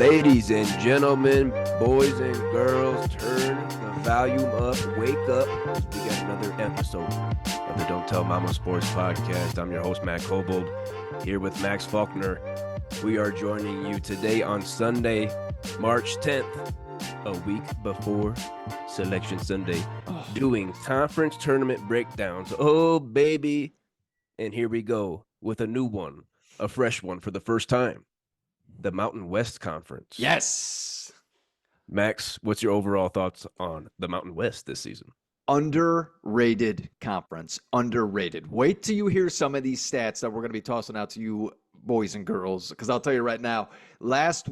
Ladies and gentlemen, boys and girls, turn the volume up, wake up. We got another episode of the Don't Tell Mama Sports Podcast. I'm your host, Matt Kobold, here with Max Faulkner. We are joining you today on Sunday, March 10th, a week before Selection Sunday, doing conference tournament breakdowns. Oh, baby. And here we go with a new one, a fresh one for the first time. The Mountain West Conference. Yes. Max, what's your overall thoughts on the Mountain West this season? Underrated conference. Underrated. Wait till you hear some of these stats that we're going to be tossing out to you boys and girls, because I'll tell you right now, last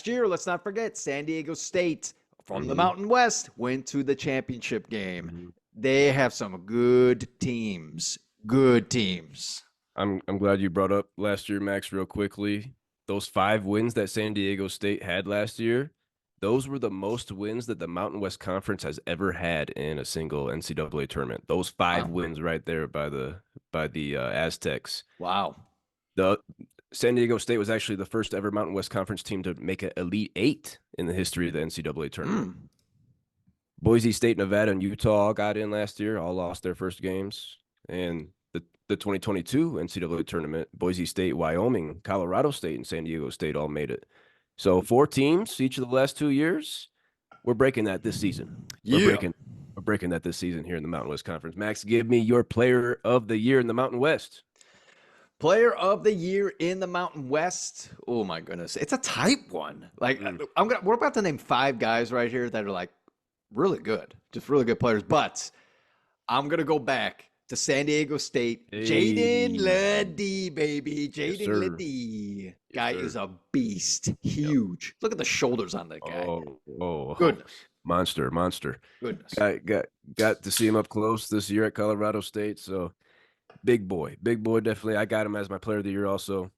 year, let's not forget, San Diego State from the Mountain West went to the championship game. They have some good teams. Good teams. I'm glad you brought up last year, Max, real quickly. Those 5 wins that San Diego State had last year, those were the most wins that the Mountain West Conference has ever had in a single NCAA tournament. Those 5 wins right there by the Aztecs. Wow. The San Diego State was actually the first ever Mountain West Conference team to make an Elite 8 in the history of the NCAA tournament. Boise State, Nevada, and Utah all got in last year, all lost their first games. And the 2022 NCAA tournament, Boise State, Wyoming, Colorado State, and San Diego State all made it. So 4 teams each of the last 2 years. We're breaking that this season. We're breaking that this season here in the Mountain West Conference. Max, give me your player of the year in the Mountain West. Player of the year in the Mountain West. Oh my goodness, it's a tight one. Like we're about to name 5 guys right here that are like really good, just really good players. But I'm gonna go back to San Diego State. Hey. Jaden Leddy, baby. Jaden Yes, Leddy. Guy is a beast. Huge. Yep. Look at the shoulders on that guy. Oh, goodness. Monster. Goodness. Got to see him up close this year at Colorado State. So big boy, definitely. I got him as my player of the year also.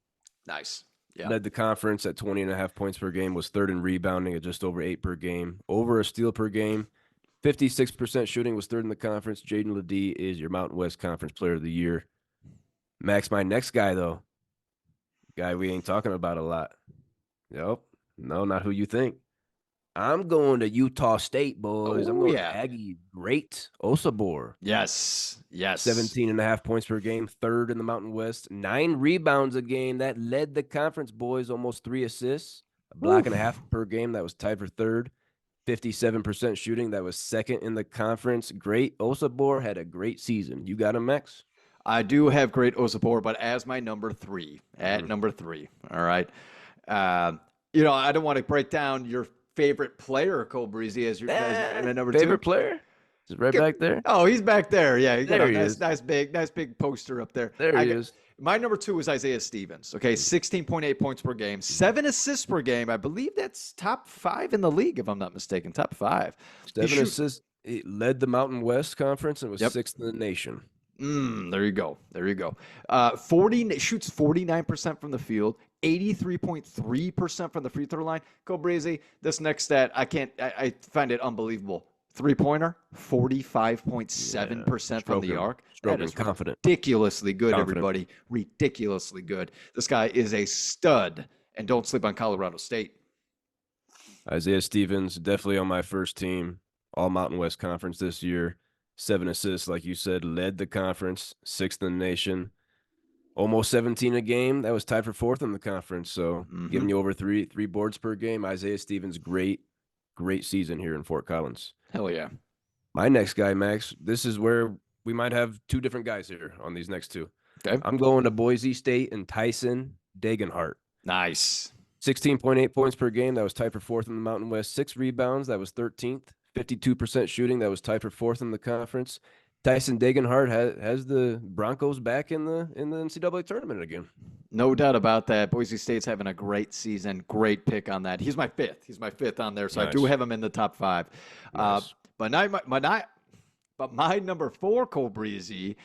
Nice. Yeah. Led the conference at 20.5 points per game, was 3rd in rebounding at just over 8 per game, over a steal per game. 56% shooting, was 3rd in the conference. Jaden Leddy is your Mountain West Conference Player of the Year. Max, my next guy, though, guy we ain't talking about a lot. Nope. No, not who you think. I'm going to Utah State, boys. I'm going to Aggie Great Osabor. Yes. 17.5 points per game, 3rd in the Mountain West. 9 rebounds a game. That led the conference, boys. Almost 3 assists. A block and a half per game. That was tied for 3rd. 57% shooting. That was 2nd in the conference. Great Osabor had a great season. You got him, Max? I do have Great Osabor, but as my number 3. Number 3. All right. I don't want to break down your favorite player, Cole Breezy, as your number 2. Favorite player? Is it back there? Oh, he's back there. Yeah, he's got there a nice big poster up there. There he is. My number 2 is Isaiah Stevens. Okay, 16.8 points per game, 7 assists per game. I believe that's top 5 in the league, if I'm not mistaken. Top 5. 7 assists. He led the Mountain West Conference and was 6th in the nation. There you go. 40 shoots 49% from the field, 83.3% from the free throw line. Cole Breezy, this next stat, I find it unbelievable. 3-pointer, 45.7% from the arc. That is confident. Ridiculously good, everybody. Ridiculously good. This guy is a stud, and don't sleep on Colorado State. Isaiah Stevens, definitely on my first team, all Mountain West Conference this year. 7 assists, like you said, led the conference, 6th in the nation. Almost 17 a game. That was tied for 4th in the conference. So giving you over three boards per game. Isaiah Stevens, great season here in Fort Collins. Hell yeah. My next guy, Max, this is where we might have 2 different guys here on these next 2. Okay. I'm going to Boise State and Tyson Dagenhart. Nice. 16.8 points per game. That was tied for 4th in the Mountain West. 6 rebounds. That was 13th. 52% shooting. That was tied for 4th in the conference. Tyson Dagenhart has the Broncos back in the NCAA tournament again. No doubt about that. Boise State's having a great season. Great pick on that. He's my 5th. He's my 5th on there, so nice. I do have him in the top 5. Nice. But my number 4, Cole Breezy,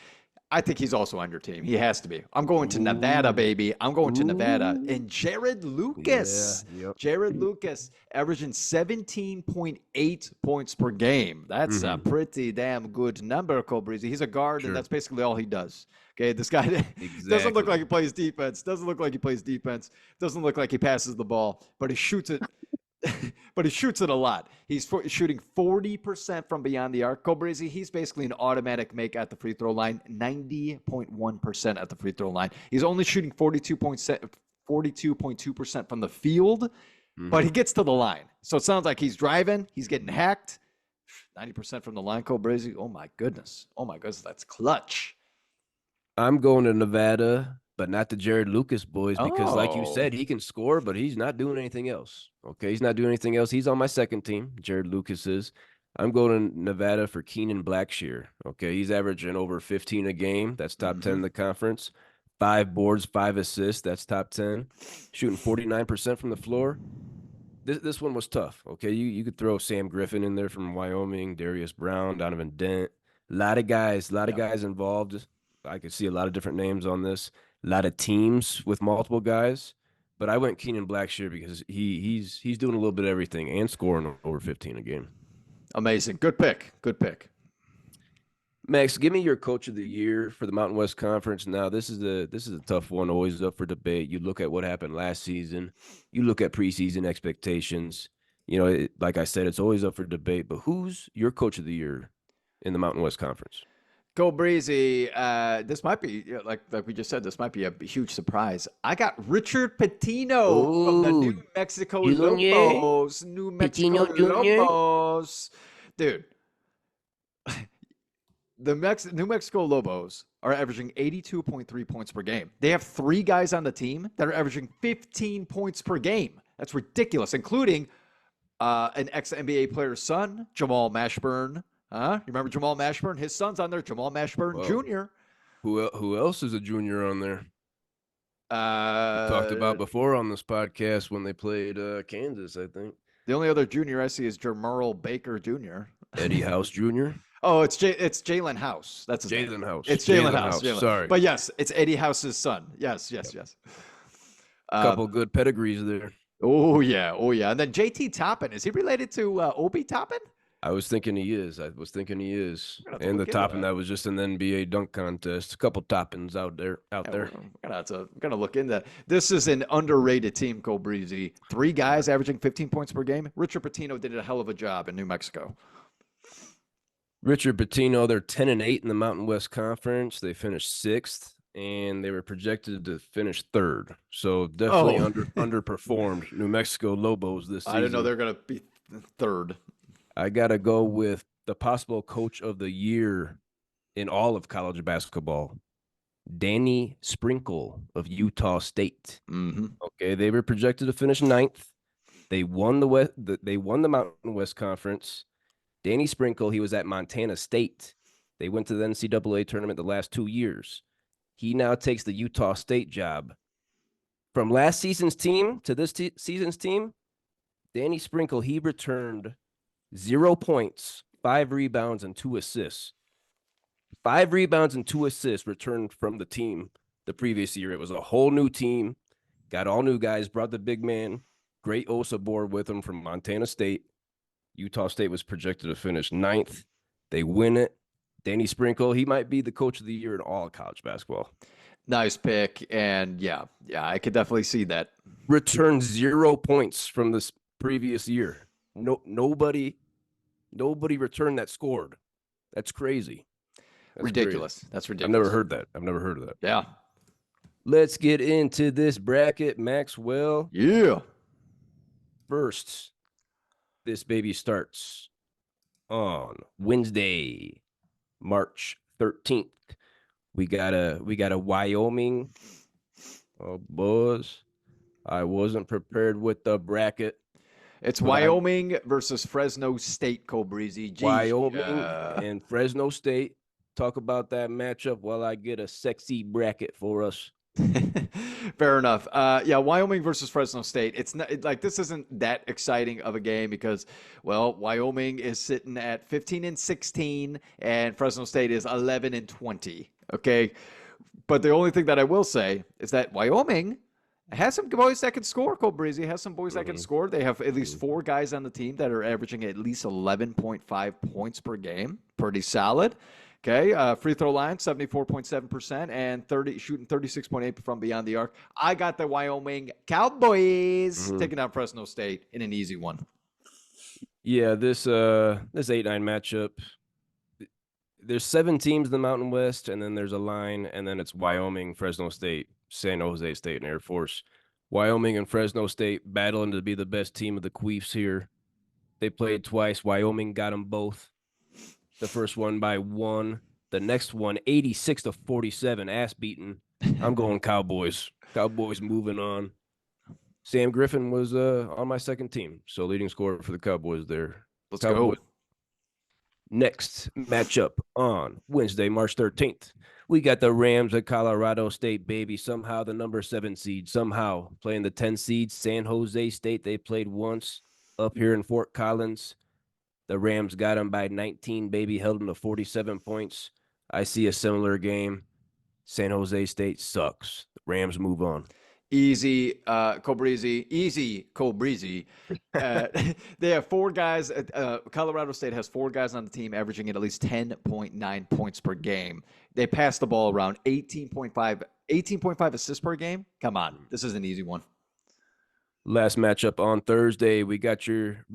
I think he's also on your team. He has to be. I'm going to Nevada, baby. I'm going to Nevada. And Jared Lucas. Yeah, yep. Jared Lucas averaging 17.8 points per game. That's a pretty damn good number, Cole Breezy. He's a guard, and that's basically all he does. Okay, this guy doesn't look like he plays defense. Doesn't look like he plays defense. Doesn't look like he passes the ball, but he shoots it. But he shoots it a lot. He's shooting 40% from beyond the arc. Cole Breezy, he's basically an automatic make at the free throw line, 90.1% at the free throw line. He's only shooting 42.2% from the field, but he gets to the line. So it sounds like he's driving. He's getting hacked. 90% from the line, Cole Breezy. Oh, my goodness. Oh, my goodness. That's clutch. I'm going to Nevada, but not the Jared Lucas boys, because like you said, he can score, but he's not doing anything else. Okay, he's not doing anything else. He's on my second team, Jared Lucas is. I'm going to Nevada for Keenan Blackshear. Okay, he's averaging over 15 a game. That's top 10 in the conference. 5 boards, 5 assists. That's top 10. Shooting 49% from the floor. This one was tough. Okay, you could throw Sam Griffin in there from Wyoming, Darius Brown, Donovan Dent. A lot of guys involved. I could see a lot of different names on this. A lot of teams with multiple guys. But I went Keenan Blackshear because he's doing a little bit of everything and scoring over 15 a game. Amazing. Good pick. Good pick. Max, give me your coach of the year for the Mountain West Conference. Now, this is a tough one, always up for debate. You look at what happened last season. You look at preseason expectations. You know, like I said, it's always up for debate. But who's your coach of the year in the Mountain West Conference? Go Breezy. This might be, like we just said, this might be a huge surprise. I got Richard Pitino from the New Mexico Lobos. New Mexico Lobos. Dude, the New Mexico Lobos are averaging 82.3 points per game. They have 3 guys on the team that are averaging 15 points per game. That's ridiculous, including an ex-NBA player's son, Jamal Mashburn. You remember Jamal Mashburn? His son's on there, Jamal Mashburn Jr. Who else is a junior on there? We talked about before on this podcast when they played Kansas, I think. The only other junior I see is Jermerl Baker Jr. Eddie House Jr. Oh, it's Jalen House. That's his Jalen name. House. It's Jalen House. Sorry. But yes, it's Eddie House's son. Yes. A couple good pedigrees there. Oh, yeah. And then JT Toppin. Is he related to Obi Toppin? I was thinking he is. And the Toppin that was just an NBA dunk contest. A couple Toppins out there. We're gonna look into that. This is an underrated team, Cole Breezy. 3 guys averaging 15 points per game. Richard Pitino did a hell of a job in New Mexico. Richard Pitino, they're 10-8 in the Mountain West Conference. They finished 6th, and they were projected to finish 3rd. So definitely underperformed New Mexico Lobos this season. I didn't know they're gonna be 3rd. I got to go with the possible coach of the year in all of college basketball, Danny Sprinkle of Utah State. Okay, they were projected to finish 9th. They won the Mountain West Conference. Danny Sprinkle, he was at Montana State. They went to the NCAA tournament the last 2 years. He now takes the Utah State job. From last season's team to this season's team, Danny Sprinkle, he returned 0 points, 5 rebounds, and 2 assists. 5 rebounds and 2 assists returned from the team the previous year. It was a whole new team, got all new guys, brought the big man, great OSA board with him from Montana State. Utah State was projected to finish 9th. They win it. Danny Sprinkle, he might be the coach of the year in all of college basketball. Nice pick, and yeah, I could definitely see that. Returned 0 points from this previous year. Nobody returned that scored. That's crazy. That's ridiculous. Crazy. That's ridiculous. I've never heard of that. Yeah. Let's get into this bracket, Maxwell. Yeah. First, this baby starts on Wednesday, March 13th. We got a Wyoming. Oh, boys. I wasn't prepared with the bracket. It's Wyoming versus Fresno State, Cole Breezy. Wyoming and Fresno State. Talk about that matchup while I get a sexy bracket for us. Fair enough. Wyoming versus Fresno State. It's not like this isn't that exciting of a game because, well, Wyoming is sitting at 15-16 and Fresno State is 11-20. Okay. But the only thing that I will say is that Wyoming has some boys that can score. Cole Breezy has some boys that can score. They have at least 4 guys on the team that are averaging at least 11.5 points per game. Pretty solid. Okay, free throw line 74.7% and shooting 36.8 from beyond the arc. I got the Wyoming Cowboys taking out Fresno State in an easy one. Yeah, this 8-9 matchup. There's 7 teams in the Mountain West, and then there's a line, and then it's Wyoming, Fresno State, San Jose State, and Air Force. Wyoming and Fresno State battling to be the best team of the Queefs here. They played twice. Wyoming got them both. The first one by 1. The next one, 86-47, ass beaten. I'm going Cowboys. Cowboys moving on. Sam Griffin was on my second team, so leading scorer for the Cowboys there. Let's go. Next matchup on Wednesday, March 13th. We got the Rams at Colorado State, baby. Somehow the number 7 seed, somehow playing the 10 seed, San Jose State. They played once up here in Fort Collins. The Rams got them by 19, baby, held them to 47 points. I see a similar game. San Jose State sucks. The Rams move on. Easy, Cole Breezy. Easy, Cole Breezy. They have 4 guys. Colorado State has 4 guys on the team averaging at least 10.9 points per game. They pass the ball around 18.5 assists per game. Come on. This is an easy one. Last matchup on Thursday, we got your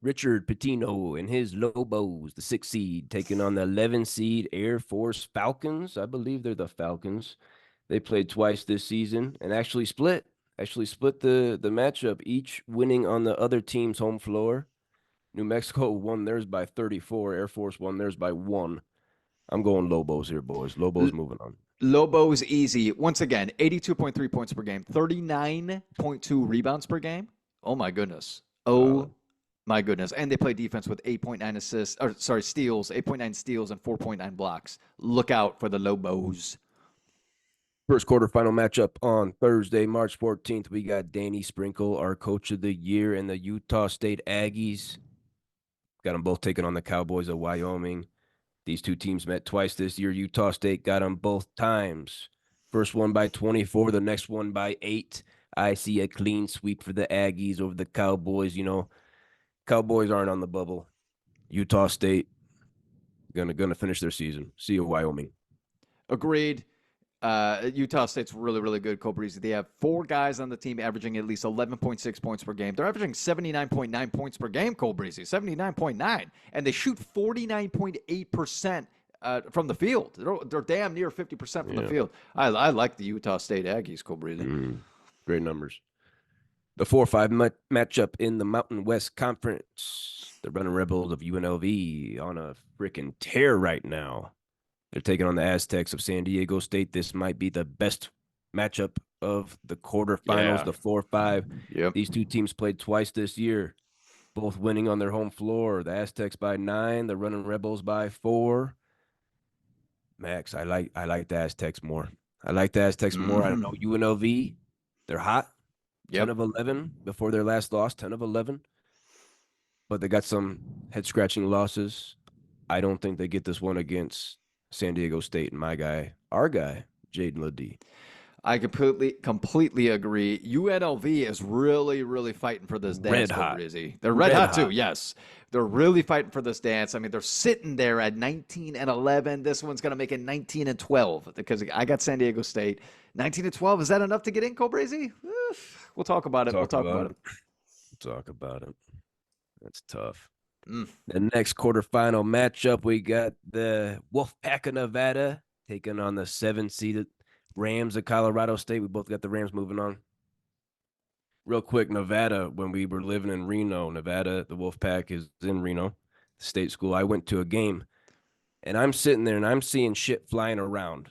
Richard Pitino and his Lobos, the 6 seed, taking on the 11 seed Air Force Falcons. I believe they're the Falcons. They played twice this season and actually split the matchup, each winning on the other team's home floor. New Mexico won theirs by 34. Air Force won theirs by 1. I'm going Lobos here, boys. Lobos moving on. Lobos easy. Once again, 82.3 points per game, 39.2 rebounds per game. Oh, my goodness. My goodness. And they play defense with 8.9 steals, 8.9 steals, and 4.9 blocks. Look out for the Lobos. First quarterfinal matchup on Thursday, March 14th. We got Danny Sprinkle, our coach of the year, and the Utah State Aggies. Got them both taking on the Cowboys of Wyoming. These 2 teams met twice this year. Utah State got them both times. First one by 24, the next one by 8. I see a clean sweep for the Aggies over the Cowboys. You know, Cowboys aren't on the bubble. Utah State gonna finish their season. See you, Wyoming. Agreed. Utah State's really, really good, Cole Breezy. They have 4 guys on the team averaging at least 11.6 points per game. They're averaging 79.9 points per game, Cole Breezy, 79.9. And they shoot 49.8% from the field. They're damn near 50% from the field. I like the Utah State Aggies, Cole Breezy. Great numbers. The 4-5 matchup in the Mountain West Conference. The Running Rebels of UNLV on a freaking tear right now. They're taking on the Aztecs of San Diego State. This might be the best matchup of the quarterfinals, the 4-5. Yep. These 2 teams played twice this year, both winning on their home floor. The Aztecs by 9, the Running Rebels by 4. Max, I like the Aztecs more. I don't know, UNLV, they're hot. 10 of 11 before their last loss, 10 of 11. But they got some head-scratching losses. I don't think they get this one against San Diego State and our guy, Jaden Ledee. I completely agree. UNLV is really, really fighting for this dance. Red hot. They're red hot too, yes. They're really fighting for this dance. I mean, they're sitting there at 19-11. This one's going to make it 19-12 because I got San Diego State. 19-12, is that enough to get in, Cole Breezy? We'll talk about it. We'll talk about it. That's tough. The next quarterfinal matchup, we got the Wolfpack of Nevada taking on the 7-seeded Rams of Colorado State. We both got the Rams moving on. Real quick, Nevada, when we were living in Reno, Nevada, the Wolfpack is in Reno, state school. I went to a game, and I'm sitting there, and I'm seeing shit flying around,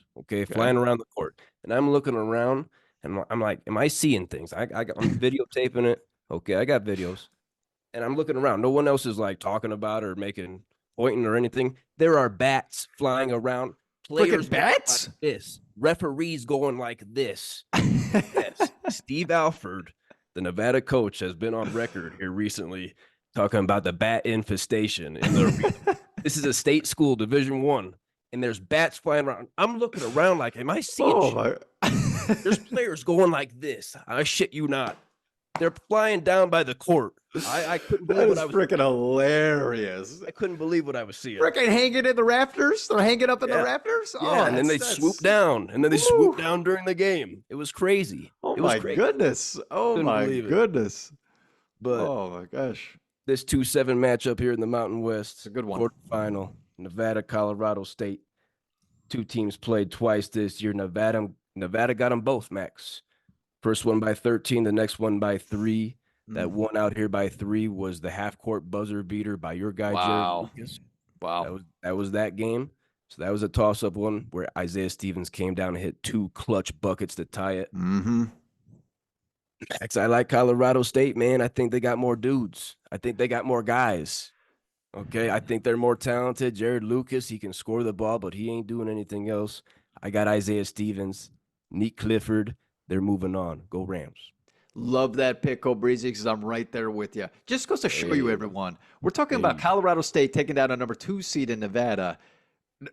flying around the court. And I'm looking around, and I'm like, am I seeing things? I'm videotaping it. Okay, I got videos. And I'm looking around. No one else is like talking about or pointing or anything. There are bats flying around. Players bats? Like this. Referees going like this. Yes. Steve Alford, the Nevada coach, has been on record here recently talking about the bat infestation in the arena. This is a state school, Division I. and there's bats flying around. I'm looking around like, am I seeing Oh shit? my! There's players going like this. I shit you not. They're flying down by the court. I couldn't believe That what is I was. freaking hilarious. I couldn't believe what I was seeing. Freaking hanging in the rafters. They're hanging up in the Yeah. rafters. Yeah, Oh, and then they swoop down, and then they swoop down during the game. It was crazy. Oh It was my crazy. goodness. Oh Couldn't my believe it. goodness. But Oh my gosh. this 2-7 matchup here in the Mountain West, It's a good one. quarterfinal, Nevada, Colorado State. Two teams played twice this year. Nevada got them both, Max. First one by 13, the next one by 3. That one out here by 3 was the half-court buzzer beater by your guy, Wow. Jared Lucas. Wow. That was that game. So that was a toss-up one where Isaiah Stevens came down and hit 2 clutch buckets to tie it. Mm-hmm. Max, I like Colorado State, man. I think they got more dudes. I think they got more guys. Okay, I think they're more talented. Jared Lucas, he can score the ball, but he ain't doing anything else. I got Isaiah Stevens, Nick Clifford. They're moving on. Go Rams. Love that pick, Breezy, because I'm right there with you. Just goes to show you, everyone. We're talking about Hey. Colorado State taking down a number 2 seed in Nevada.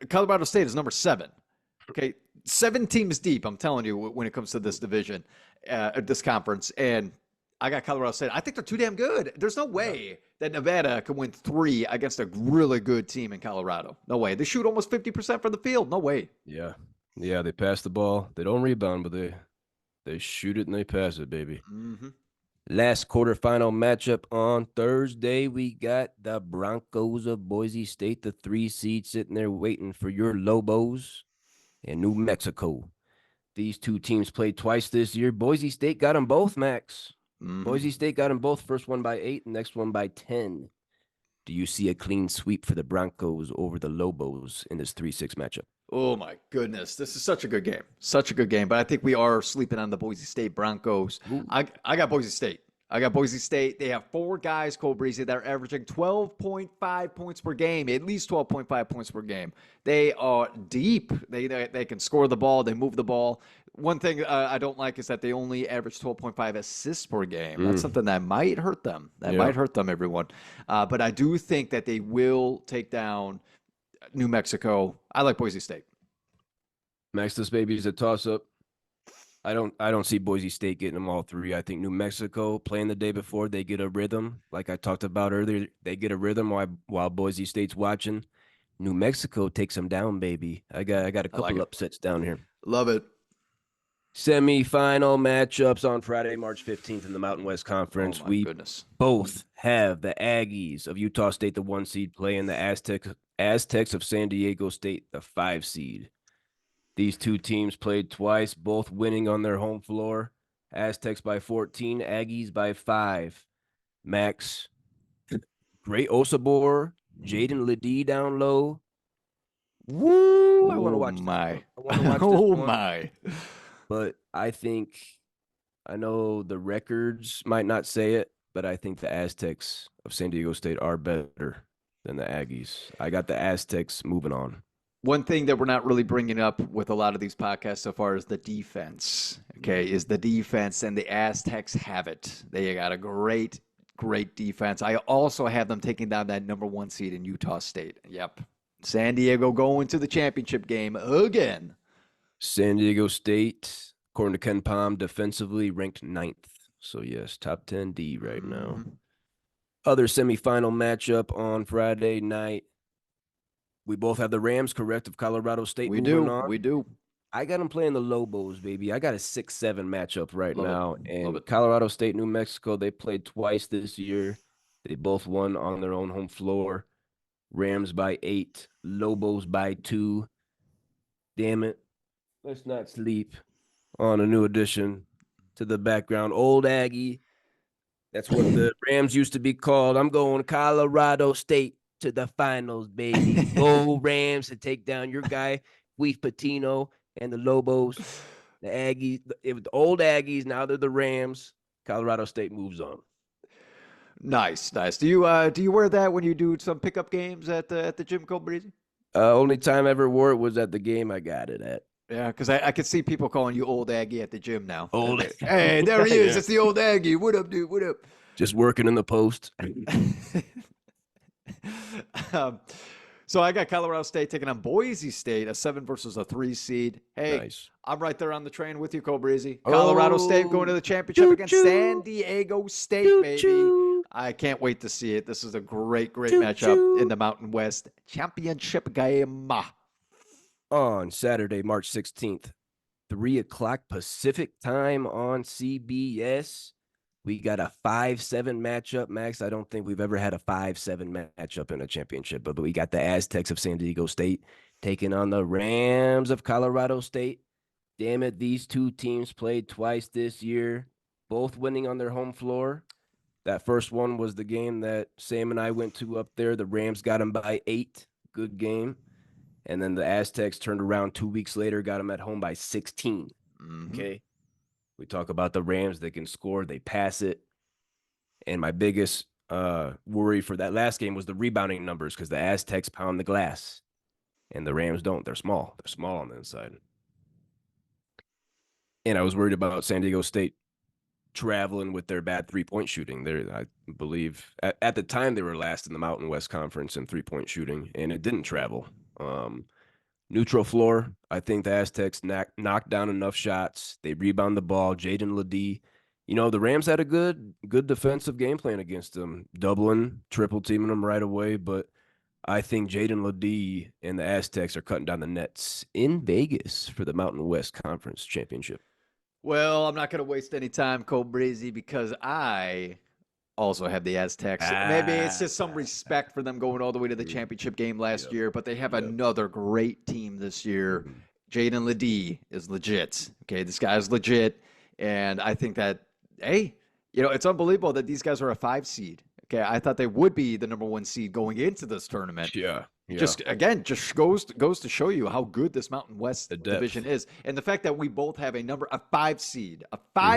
Colorado State is number 7. Okay, 7 teams deep, I'm telling you, when it comes to this division, this conference. And I got Colorado State. I think they're too damn good. There's no way that Nevada can win 3 against a really good team in Colorado. No way. They shoot almost 50% from the field. No way. Yeah. Yeah, they pass the ball. They don't rebound, but they shoot it and they pass it, baby. Mm-hmm. Last quarterfinal matchup on Thursday, we got the Broncos of Boise State, the 3 seed, sitting there waiting for your Lobos in New Mexico. These two teams played twice this year. Boise State got them both, Max. Mm-hmm. Boise State got them both. First one by 8, next one by 10. Do you see a clean sweep for the Broncos over the Lobos in this 3-6 matchup? Oh, my goodness. This is such a good game. Such a good game. But I think we are sleeping on the Boise State Broncos. Ooh. I got Boise State. They have 4 guys, Cole Breezy, that are averaging 12.5 points per game, at least 12.5 points per game. They are deep. They can score the ball. They move the ball. One thing I don't like is that they only average 12.5 assists per game. That's something that might hurt them. Might hurt them, everyone. But I do think that they will take down New Mexico. I like Boise State. Max, this baby is a toss-up. I don't see Boise State getting them all 3. I think New Mexico playing the day before, they get a rhythm. Like I talked about earlier, they get a rhythm while Boise State's watching. New Mexico takes them down, baby. I got a couple upsets down here. Love it. Semi-final matchups on Friday, March 15th in the Mountain West Conference. Oh, my goodness. Both have the Aggies of Utah State, the 1 seed, playing the Aztecs of San Diego State, the 5 seed. These two teams played twice, both winning on their home floor. Aztecs by 14, Aggies by 5. Max, great Osabor, Jaden Ledee down low. Woo! I want to watch my. this one. My. But I know the records might not say it, but I think the Aztecs of San Diego State are better than the Aggies. I got the Aztecs moving on. One thing that we're not really bringing up with a lot of these podcasts so far is the defense. Okay, is the defense, and the Aztecs have it. They got a great defense. I also have them taking down that number 1 seed in Utah State. Yep. San Diego going to the championship game again. San Diego State, according to Ken Palm, defensively ranked 9th. So, yes, top 10 D right now. Other semifinal matchup on Friday night. We both have the Rams, correct, of Colorado State. We do. I got them playing the Lobos, baby. I got a 6-7 matchup right now. And Colorado State, New Mexico, they played twice this year. They both won on their own home floor. Rams by 8, Lobos by 2. Damn it. Let's not sleep on a new addition to the background. Old Aggie. That's what the Rams used to be called. I'm going Colorado State to the finals, baby. Go Rams to take down your guy, Weef Patino, and the Lobos. The Aggies, it was the old Aggies. Now they're the Rams. Colorado State moves on. Nice. Do you wear that when you do some pickup games at the gym, Cole Breezy? Only time I ever wore it was at the game I got it at. Yeah, because I could see people calling you old Aggie at the gym now. Old. Hey, there he is. Yeah. It's the old Aggie. What up, dude? What up? Just working in the post. So I got Colorado State taking on Boise State, a 7 versus a 3 seed. Hey, Nice. I'm right there on the train with you, Cobreezy. Colorado State going to the championship against San Diego State, baby. I can't wait to see it. This is a great matchup in the Mountain West championship game. On Saturday, March 16th, 3 o'clock Pacific time on CBS. We got a 5-7 matchup, Max. I don't think we've ever had a 5-7 matchup in a championship, but we got the Aztecs of San Diego State taking on the Rams of Colorado State. Damn it, these two teams played twice this year, both winning on their home floor. That first one was the game that Sam and I went to up there. The Rams got them by 8. Good game. And then the Aztecs turned around 2 weeks later, got them at home by 16. Okay. We talk about the Rams. They can score. They pass it. And my biggest worry for that last game was the rebounding numbers because the Aztecs pound the glass and the Rams don't. They're small. They're small on the inside. And I was worried about San Diego State traveling with their bad three-point shooting. I believe at the time they were last in the Mountain West Conference in three-point shooting, and it didn't travel. Neutral floor, I think the Aztecs knocked down enough shots. They rebound the ball. Jaden Ledee. The Rams had a good defensive game plan against them, doubling, triple teaming them right away. But I think Jaden Ledee and the Aztecs are cutting down the nets in Vegas for the Mountain West Conference Championship. Well, I'm not going to waste any time, Cobreezy, because I also have the Aztecs. Maybe it's just some respect for them going all the way to the championship game last year, but they have another great team this year. Jaden Ledee is legit. Okay, this guy's legit, and I think that, hey, it's unbelievable that these guys are a 5 seed. Okay, I thought they would be the number 1 seed going into this tournament. Yeah. Just goes to show you how good this Mountain West division is, and the fact that we both have a 5 seed,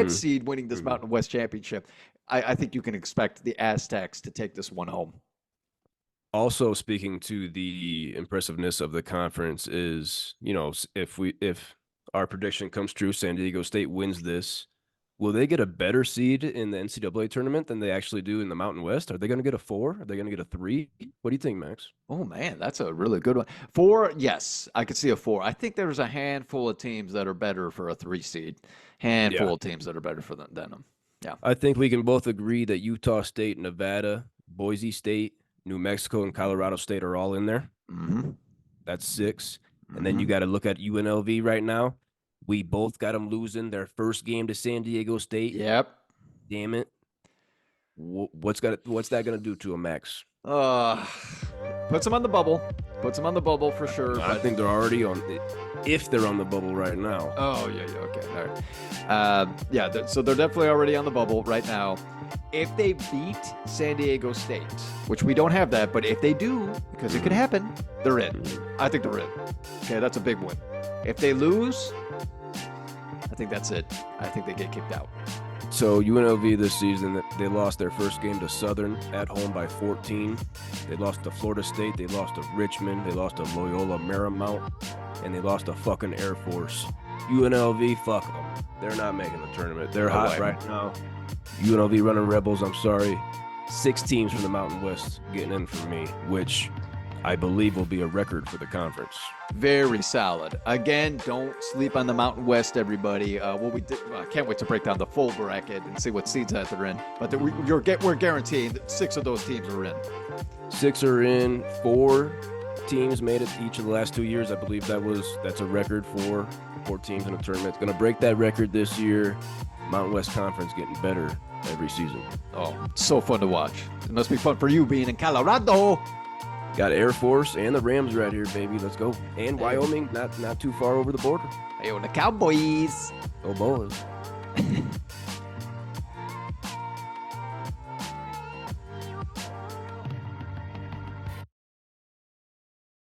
seed winning this Mountain West championship. I think you can expect the Aztecs to take this one home. Also, speaking to the impressiveness of the conference is, if our prediction comes true, San Diego State wins this. Will they get a better seed in the NCAA tournament than they actually do in the Mountain West? Are they going to get a 4? Are they going to get a 3? What do you think, Max? Oh, man, that's a really good one. 4, yes, I could see a 4. I think there's a handful of teams that are better for a 3 seed. Handful of teams that are better for them than them. Yeah. I think we can both agree that Utah State, Nevada, Boise State, New Mexico, and Colorado State are all in there. That's 6. And then you got to look at UNLV right now. We both got them losing their first game to San Diego State. Yep. Damn it. What's that going to do to them, Max? Puts them on the bubble. Puts them on the bubble for sure. I think they're already on. If they're on the bubble right now. Oh, yeah, okay. All right. So they're definitely already on the bubble right now. If they beat San Diego State, which we don't have that, but if they do, because it could happen, they're in. I think they're in. Okay, that's a big win. If they lose, I think that's it. I think they get kicked out. So UNLV this season, they lost their first game to Southern at home by 14. They lost to Florida State. They lost to Richmond. They lost to Loyola Marymount. And they lost to fucking Air Force. UNLV, fuck them. They're not making the tournament. They're hot right now. UNLV running Rebels, I'm sorry. 6 teams from the Mountain West getting in for me, which I believe will be a record for the conference. Very solid. Again, don't sleep on the Mountain West, everybody. I can't wait to break down the full bracket and see what seeds that they're in. But we're guaranteeing that 6 of those teams are in. 6 are in. 4 teams made it each of the last 2 years. I believe that's a record for 4 teams in a tournament. It's going to break that record this year. Mountain West Conference getting better every season. Oh, so fun to watch. It must be fun for you being in Colorado. Got Air Force and the Rams right here, baby. Let's go. And Wyoming, not too far over the border. Hey, the Cowboys. Oh, boys.